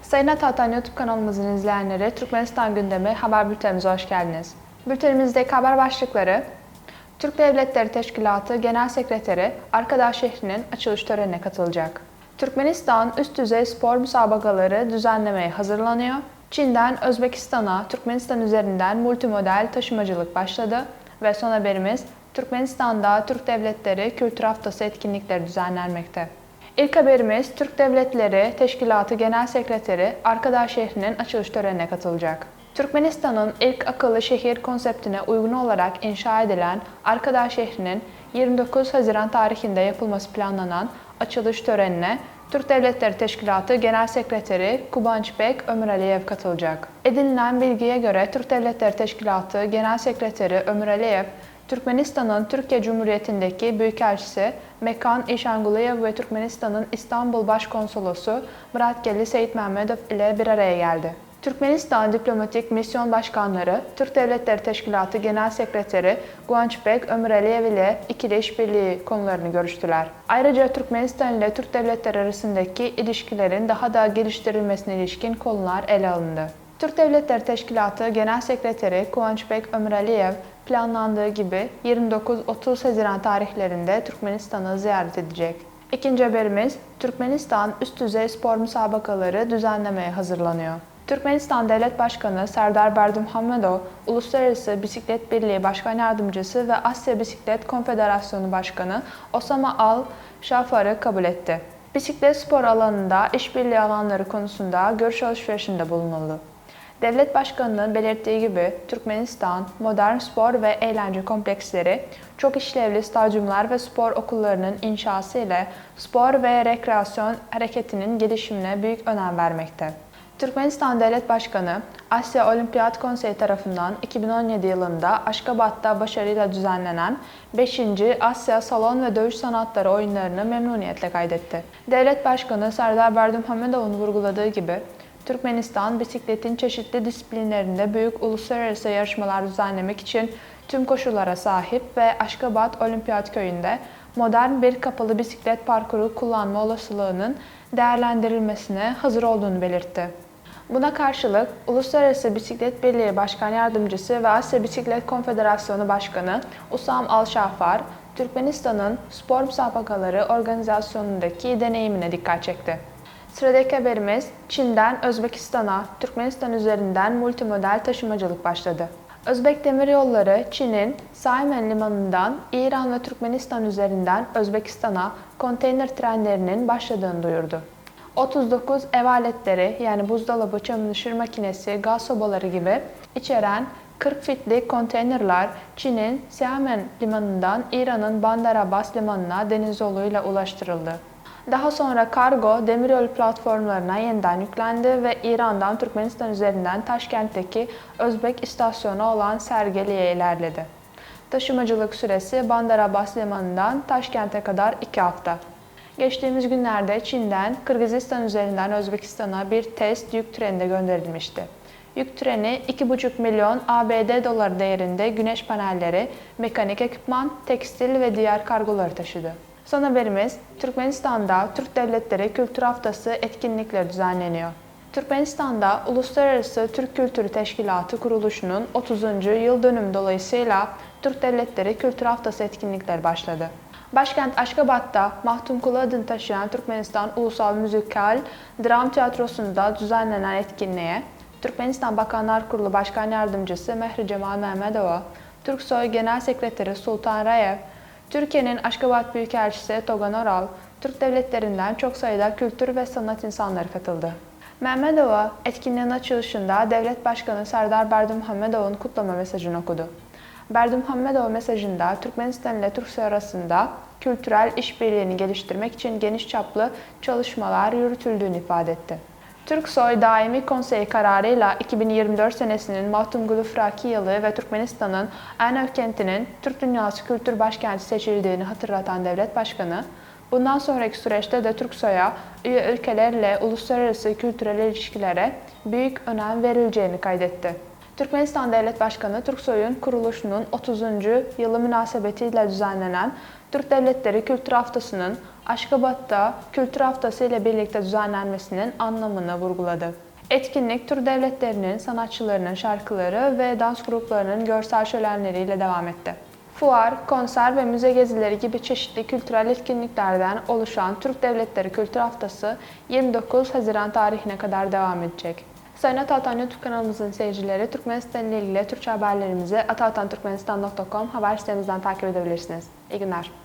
Sayın Atatan YouTube kanalımızın izleyenleri, Türkmenistan gündemi haber bültenimize hoş geldiniz. Bültenimizdeki haber başlıkları: Türk Devletleri Teşkilatı Genel Sekreteri Arkadağ şehrinin açılış törenine katılacak. Türkmenistan üst düzey spor müsabakaları düzenlemeye hazırlanıyor. Çin'den Özbekistan'a, Türkmenistan üzerinden multimodal taşımacılık başladı. Ve son haberimiz, Türkmenistan'da Türk Devletleri Kültür Haftası etkinlikleri düzenlenmekte. İlk haberimiz, Türk Devletleri Teşkilatı Genel Sekreteri Arkadağ şehrinin açılış törenine katılacak. Türkmenistan'ın ilk akıllı şehir konseptine uygun olarak inşa edilen Arkadağ şehrinin 29 Haziran tarihinde yapılması planlanan açılış törenine Türk Devletleri Teşkilatı Genel Sekreteri Kubançbek Ömüraliyev katılacak. Edinilen bilgiye göre Türk Devletleri Teşkilatı Genel Sekreteri Ömüraliyev, Türkmenistan'ın Türkiye Cumhuriyeti'ndeki Büyükelçisi Mekan İşanguliyev ve Türkmenistan'ın İstanbul Başkonsolosu Muratgeli Seyit Mehmedov ile bir araya geldi. Türkmenistan Diplomatik Misyon Başkanları, Türk Devletleri Teşkilatı Genel Sekreteri Kubançbek Ömüraliyev ile ikili işbirliği konularını görüştüler. Ayrıca Türkmenistan ile Türk Devletleri arasındaki ilişkilerin daha da geliştirilmesine ilişkin konular ele alındı. Türk Devletleri Teşkilatı Genel Sekreteri Kubançbek Ömüraliyev, planlandığı gibi 29-30 Haziran tarihlerinde Türkmenistan'ı ziyaret edecek. İkinci haberimiz, Türkmenistan üst düzey spor müsabakaları düzenlemeye hazırlanıyor. Türkmenistan Devlet Başkanı Serdar Berdimuhamedov, Uluslararası Bisiklet Birliği Başkan Yardımcısı ve Asya Bisiklet Konfederasyonu Başkanı Osama Al-Şafar'ı kabul etti. Bisiklet spor alanında işbirliği alanları konusunda görüş alışverişinde bulunuldu. Devlet Başkanı'nın belirttiği gibi Türkmenistan, modern spor ve eğlence kompleksleri, çok işlevli stadyumlar ve spor okullarının inşası ile spor ve rekreasyon hareketinin gelişimine büyük önem vermekte. Türkmenistan Devlet Başkanı, Asya Olimpiyat Konseyi tarafından 2017 yılında Aşkabat'ta başarıyla düzenlenen 5. Asya Salon ve Dövüş Sanatları oyunlarını memnuniyetle kaydetti. Devlet Başkanı Serdar Berdimuhamedov'un vurguladığı gibi, Türkmenistan, bisikletin çeşitli disiplinlerinde büyük uluslararası yarışmalar düzenlemek için tüm koşullara sahip ve Aşkabat Olimpiyat Köyü'nde modern bir kapalı bisiklet parkuru kullanma olasılığının değerlendirilmesine hazır olduğunu belirtti. Buna karşılık Uluslararası Bisiklet Birliği Başkan Yardımcısı ve Asya Bisiklet Konfederasyonu Başkanı Usam Al-Şafar, Türkmenistan'ın spor müsabakaları organizasyonundaki deneyimine dikkat çekti. Sıradaki haberimiz, Çin'den Özbekistan'a, Türkmenistan üzerinden multimodal taşımacılık başladı. Özbek Demiryolları, Çin'in Saimen Limanı'ndan İran ve Türkmenistan üzerinden Özbekistan'a konteyner trenlerinin başladığını duyurdu. 39 ev aletleri yani buzdolabı, çamaşır makinesi, gaz sobaları gibi içeren 40 fitlik konteynerler Çin'in Xiamen Limanı'ndan İran'ın Bandar Abbas Limanı'na deniz yoluyla ulaştırıldı. Daha sonra kargo demiryolu platformlarına yeniden yüklendi ve İran'dan Türkmenistan üzerinden Taşkent'teki Özbek istasyonu olan Sergeli'ye ilerledi. Taşımacılık süresi Bandar Abbas Limanı'ndan Taşkent'e kadar 2 hafta. Geçtiğimiz günlerde Çin'den Kırgızistan üzerinden Özbekistan'a bir test yük treni de gönderilmişti. Yük treni 2,5 milyon ABD doları değerinde güneş panelleri, mekanik ekipman, tekstil ve diğer kargoları taşıdı. Son haberimiz, Türkmenistan'da Türk Devletleri Kültür Haftası etkinlikleri düzenleniyor. Türkmenistan'da Uluslararası Türk Kültürü Teşkilatı kuruluşunun 30. yıl dönümü dolayısıyla Türk Devletleri Kültür Haftası etkinlikleri başladı. Başkent Aşkabat'ta Mahtumkulu adını taşıyan Türkmenistan Ulusal Müzikal Dram Tiyatrosu'nda düzenlenen etkinliğe Türkmenistan Bakanlar Kurulu Başkan Yardımcısı Mehri Cemal Mehmedova, Türksoy Genel Sekreteri Sultan Rayev, Türkiye'nin Aşkabat Büyükelçisi Togan Oral, Türk devletlerinden çok sayıda kültür ve sanat insanları katıldı. Mehmedova, etkinliğin açılışında Devlet Başkanı Serdar Berdimuhamedov'un kutlama mesajını okudu. Berdimuhamedov mesajında Türkmenistan ile Türkiye arasında kültürel işbirliğini geliştirmek için geniş çaplı çalışmalar yürütüldüğünü ifade etti. Türksoy Daimi Konseyi kararıyla 2024 senesinin Mahtumkulu Fraki yılı ve Türkmenistan'ın Ernev kentinin Türk Dünyası Kültür Başkenti seçildiğini hatırlatan Devlet Başkanı, bundan sonraki süreçte de Türksoy'a üye ülkelerle uluslararası kültürel ilişkilere büyük önem verileceğini kaydetti. Türkmenistan Devlet Başkanı, Türksoy'un kuruluşunun 30. yılı münasebetiyle düzenlenen Türk Devletleri Kültür Haftası'nın Aşkabat'ta Kültür Haftası ile birlikte düzenlenmesinin anlamını vurguladı. Etkinlik, Türk devletlerinin, sanatçılarının şarkıları ve dans gruplarının görsel şölenleriyle devam etti. Fuar, konser ve müze gezileri gibi çeşitli kültürel etkinliklerden oluşan Türk Devletleri Kültür Haftası 29 Haziran tarihine kadar devam edecek. Sayın Atağatan YouTube kanalımızın seyircileri, Türkmenistan ile ilgili Türkçe haberlerimizi atağatanturkmenistan.com haber sitemizden takip edebilirsiniz. İyi günler.